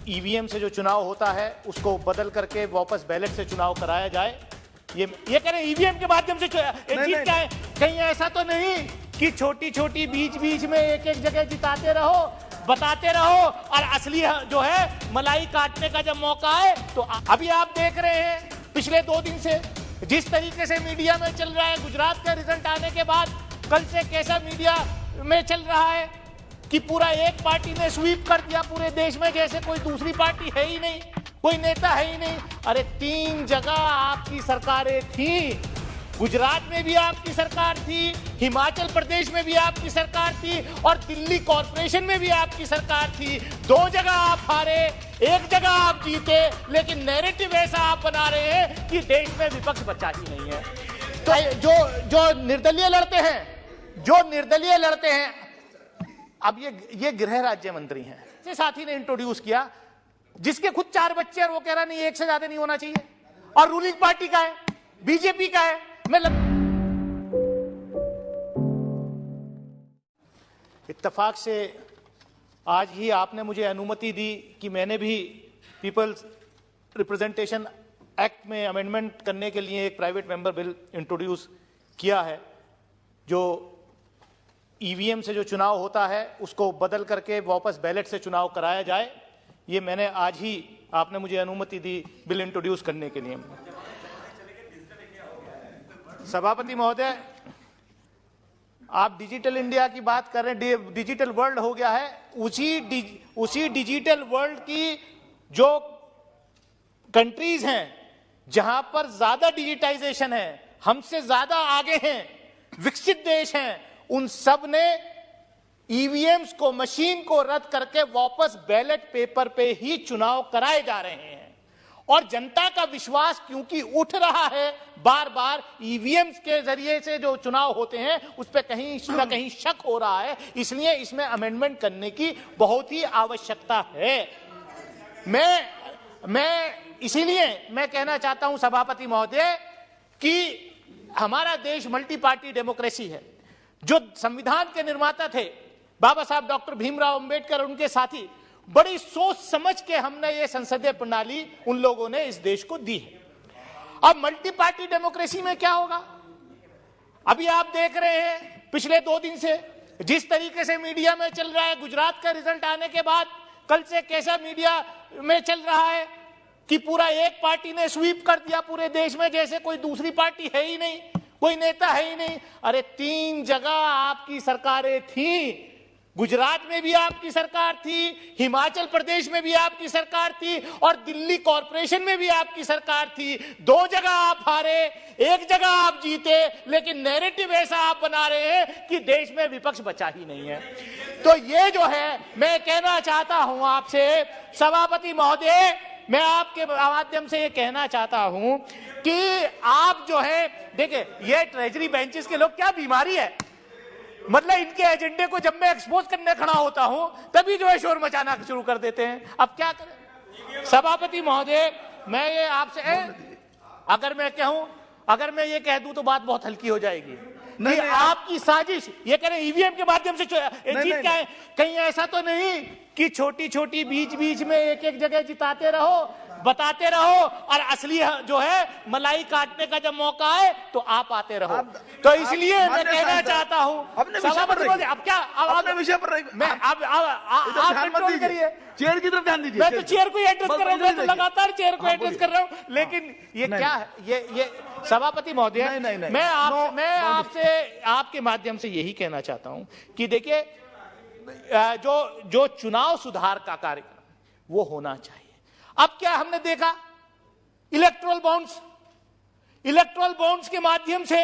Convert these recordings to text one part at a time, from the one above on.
EVM से जो चुनाव होता है उसको बदल करके वापस बैलेट से चुनाव कराया जाए। ये कह रहे हैं ईवीएम के माध्यम से जीत क्या है। कहीं ऐसा तो नहीं कि छोटी छोटी बीच बीच में एक एक जगह जिताते रहो, बताते रहो और असली जो है मलाई काटने का जब मौका आए तो अभी आप देख रहे हैं पिछले 2 दिन से जिस तरीके से मीडिया में चल रहा है, गुजरात का रिजल्ट आने के बाद कल से कैसा मीडिया में चल रहा है कि पूरा एक पार्टी ने स्वीप कर दिया पूरे देश में, जैसे कोई दूसरी पार्टी है ही नहीं, कोई नेता है ही नहीं। अरे 3 जगह आपकी सरकारें थी, गुजरात में भी आपकी सरकार थी, हिमाचल प्रदेश में भी आपकी सरकार थी और दिल्ली कॉर्पोरेशन में भी आपकी सरकार थी। 2 जगह आप हारे, 1 जगह आप जीते, लेकिन नैरेटिव ऐसा आप बना रहे हैं कि देश में विपक्ष बचा ही नहीं है। तो जो निर्दलीय लड़ते हैं अब ये गृह राज्य मंत्री हैं, से साथी ने इंट्रोड्यूस किया जिसके खुद 4 बच्चे और वो कह रहा नहीं 1 से ज्यादा नहीं होना चाहिए और रूलिंग पार्टी का है, बीजेपी का है। इत्तेफाक से आज ही आपने मुझे अनुमति दी कि मैंने भी पीपल्स रिप्रेजेंटेशन एक्ट में अमेंडमेंट करने के लिए एक प्राइवेट मेंबर बिल इंट्रोड्यूस किया है, जो ईवीएम से जो चुनाव होता है उसको बदल करके वापस बैलेट से चुनाव कराया जाए। ये मैंने आज ही, आपने मुझे अनुमति दी बिल इंट्रोड्यूस करने के लिए। सभापति महोदय, आप डिजिटल इंडिया की बात कर रहे हैं, डिजिटल वर्ल्ड हो गया है। उसी डिजिटल वर्ल्ड की जो कंट्रीज हैं जहां पर ज्यादा डिजिटाइजेशन है, हमसे ज्यादा आगे हैं, विकसित देश हैं, उन सब ने ईवीएम्स को, मशीन को रद्द करके वापस बैलेट पेपर पे ही चुनाव कराए जा रहे हैं। और जनता का विश्वास क्योंकि उठ रहा है, बार बार ईवीएम्स के जरिए से जो चुनाव होते हैं उस पर कहीं ना कहीं शक हो रहा है, इसलिए इसमें अमेंडमेंट करने की बहुत ही आवश्यकता है। इसीलिए मैं कहना चाहता हूं सभापति महोदय कि हमारा देश मल्टी पार्टी डेमोक्रेसी है। जो संविधान के निर्माता थे बाबा साहब डॉक्टर भीमराव अंबेडकर और उनके साथी, बड़ी सोच समझ के हमने ये संसदीय प्रणाली उन लोगों ने इस देश को दी है। अब मल्टी पार्टी डेमोक्रेसी में क्या होगा, अभी आप देख रहे हैं पिछले 2 दिन से जिस तरीके से मीडिया में चल रहा है, गुजरात का रिजल्ट आने के बाद कल से कैसा मीडिया में चल रहा है कि पूरा एक पार्टी ने स्वीप कर दिया पूरे देश में, जैसे कोई दूसरी पार्टी है ही नहीं, कोई नेता है ही नहीं। अरे 3 जगह आपकी सरकारें थी, गुजरात में भी आपकी सरकार थी, हिमाचल प्रदेश में भी आपकी सरकार थी और दिल्ली कॉर्पोरेशन में भी आपकी सरकार थी। 2 जगह आप हारे, 1 जगह आप जीते, लेकिन नैरेटिव ऐसा आप बना रहे हैं कि देश में विपक्ष बचा ही नहीं है। तो ये जो है, मैं कहना चाहता हूं आपसे सभापति महोदय, मैं आपके माध्यम से ये कहना चाहता हूं कि आप जो है, देखिए ये ट्रेजरी बेंचेस के लोग, क्या बीमारी है, मतलब इनके एजेंडे को जब मैं एक्सपोज करने खड़ा होता हूं तभी जो है शोर मचाना शुरू कर देते हैं। अब क्या करें सभापति महोदय, मैं ये आपसे अगर मैं ये कह दूं तो बात बहुत हल्की हो जाएगी। नहीं, आपकी साजिश, ये कह रहे हैं ईवीएम के माध्यम से जीत क्या है। कहीं ऐसा तो नहीं कि छोटी छोटी बीच बीच में एक एक जगह जिताते रहो, बताते रहो और असली जो है मलाई काटने का जब मौका आए तो आप आते रहो। तो इसलिए मैं कहना चाहता हूं, अब क्या आपने विषय पर आप कंट्रोल करिए, चेयर की तरफ ध्यान दीजिए। मैं तो चेयर को एड्रेस कर रहा हूं, मैं तो लगातार चेयर को एड्रेस कर रहा हूं, लेकिन ये क्या है, ये सभापति महोदय, मैं आपसे आपके माध्यम से यही कहना चाहता हूं कि देखिए जो चुनाव सुधार का कार्यक्रम वो होना चाहिए। अब क्या हमने देखा, इलेक्टोरल बॉन्ड्स के माध्यम से,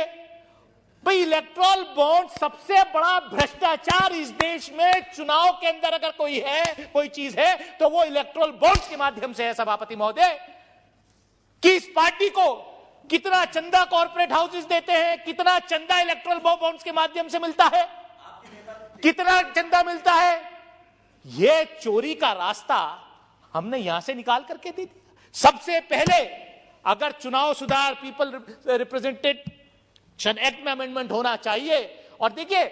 भाई इलेक्टोरल बॉन्ड सबसे बड़ा भ्रष्टाचार इस देश में, चुनाव के अंदर अगर कोई चीज है तो वो इलेक्टोरल बॉन्ड्स के माध्यम से है सभापति महोदय। कि इस पार्टी को कितना चंदा कॉर्पोरेट हाउसेस देते हैं, कितना चंदा इलेक्टोरल बॉन्ड्स के माध्यम से मिलता है, कितना चंदा मिलता है, ये चोरी का रास्ता हमने यहां से निकाल करके दे दिया। सबसे पहले अगर चुनाव सुधार, पीपल रिप्रेजेंटेशन एक्ट में अमेंडमेंट होना चाहिए, और देखिए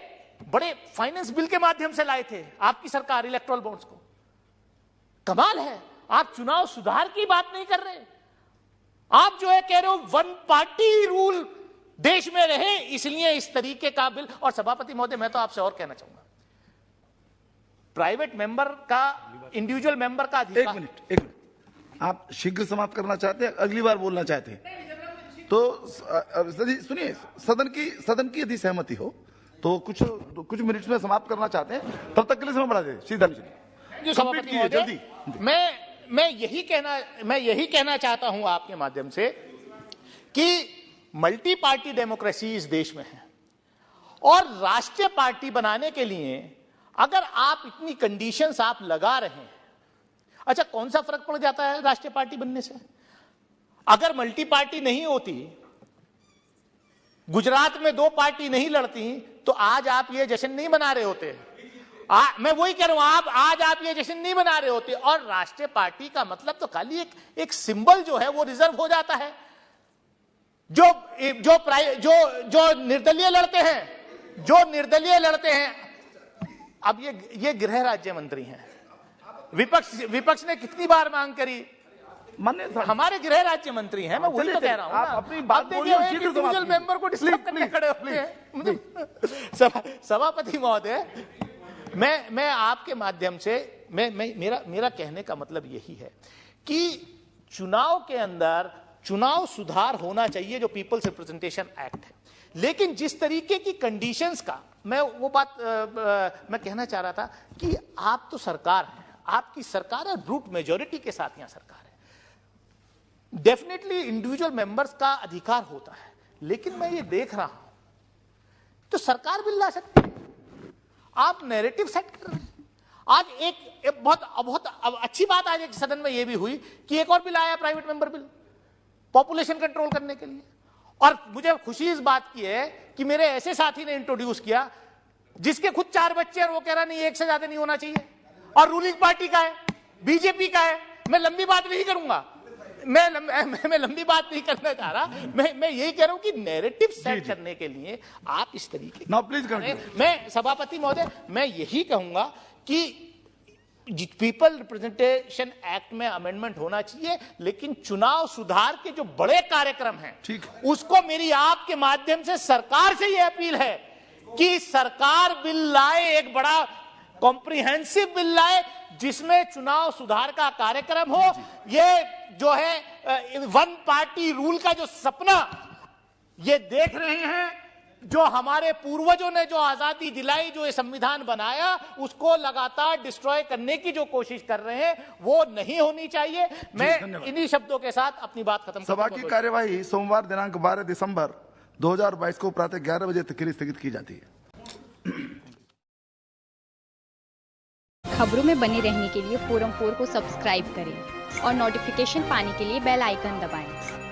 बड़े फाइनेंस बिल के माध्यम से लाए थे आपकी सरकार इलेक्टोरल बॉन्ड्स को, कमाल है। आप चुनाव सुधार की बात नहीं कर रहे। आप जो है कह रहे हो वन पार्टी रूल देश में रहे, इसलिए इस तरीके का बिल। और सभापति महोदय, मैं तो आपसे और कहना चाहूंगा, प्राइवेट मेंबर का, इंडिविजुअल मेंबर का अधिकार। एक मिनट, आप शीघ्र समाप्त करना चाहते हैं, अगली बार बोलना चाहते हैं तो सुनिए, सदन की यदि सहमति हो तो कुछ मिनट्स में समाप्त करना चाहते हैं, तब तक के लिए समय बढ़ा दे। सीधा सभापति महोदय, जल्दी। मैं यही कहना चाहता हूं आपके माध्यम से कि मल्टी पार्टी डेमोक्रेसी इस देश में है, और राष्ट्रीय पार्टी बनाने के लिए अगर आप इतनी कंडीशंस आप लगा रहे हैं, अच्छा कौन सा फर्क पड़ जाता है राष्ट्रीय पार्टी बनने से? अगर मल्टी पार्टी नहीं होती, गुजरात में 2 पार्टी नहीं लड़ती, तो आज आप ये जश्न नहीं मना रहे होते। मैं वही कह रहा हूं, आज आप ये जश्न नहीं मना रहे होते। और राष्ट्रीय पार्टी का मतलब तो खाली एक सिंबल जो है वो रिजर्व हो जाता है। जो निर्दलीय लड़ते हैं, अब ये गृह राज्य मंत्री हैं। विपक्ष ने कितनी बार मांग करी, हमारे गृह राज्य मंत्री हैं। मैं वही तो कह रहा हूं, आप अपनी बात देखिए, इंडिविजुअल मेंबर को डिस्टर्ब करने खड़े होते हैं। सभापति महोदय, मैं आपके माध्यम से मेरा कहने का मतलब यही है कि चुनाव के अंदर चुनाव सुधार होना चाहिए, जो पीपल्स रिप्रेजेंटेशन एक्ट है। लेकिन जिस तरीके की कंडीशंस का मैं कहना चाह रहा था कि आप तो सरकार है, आपकी सरकार है, ब्रूट मेजॉरिटी के साथ यहां सरकार है। डेफिनेटली इंडिविजुअल मेंबर्स का अधिकार होता है, लेकिन मैं ये देख रहा हूं तो सरकार बिल ला सकती है, आप नैरेटिव सेट कर रहे हैं। आज एक बहुत अच्छी बात आज एक सदन में यह भी हुई कि एक और बिल आया, private member bill, population control करने के लिए। और मुझे खुशी इस बात की है कि मेरे ऐसे साथी ने इंट्रोड्यूस किया जिसके खुद 4 बच्चे, और वो कह रहा नहीं, 1 से ज्यादा नहीं होना चाहिए, और रूलिंग पार्टी का है, बीजेपी का है। मैं लंबी बात नहीं करूंगा, मैं लंबी बात नहीं करना चाह रहा। मैं यही कह रहा हूं कि नैरेटिव सेट करने के लिए आप इस तरीके प्लीज। मैं सभापति महोदय, मैं यही कहूंगा कि पीपल रिप्रेजेंटेशन एक्ट में अमेंडमेंट होना चाहिए, लेकिन चुनाव सुधार के जो बड़े कार्यक्रम हैं, उसको मेरी आपके माध्यम से सरकार से यह अपील है कि सरकार बिल लाए, एक बड़ा कॉम्प्रिहेंसिव बिल लाए, जिसमें चुनाव सुधार का कार्यक्रम हो। ये जो है वन पार्टी रूल का जो सपना ये देख रहे हैं, जो हमारे पूर्वजों ने जो आजादी दिलाई, जो ये संविधान बनाया, उसको लगातार डिस्ट्रॉय करने की जो कोशिश कर रहे हैं, वो नहीं होनी चाहिए। मैं इन्हीं शब्दों के साथ अपनी बात खत्म करता हूं। सभा की कार्यवाही सोमवार दिनांक 12 दिसंबर 2022 को प्रातः 11 बजे तक के लिए स्थगित की जाती है। खबरों में बने रहने के लिए फोरम 4 को सब्सक्राइब करें और नोटिफिकेशन पाने के लिए बेल आइकन दबाएं।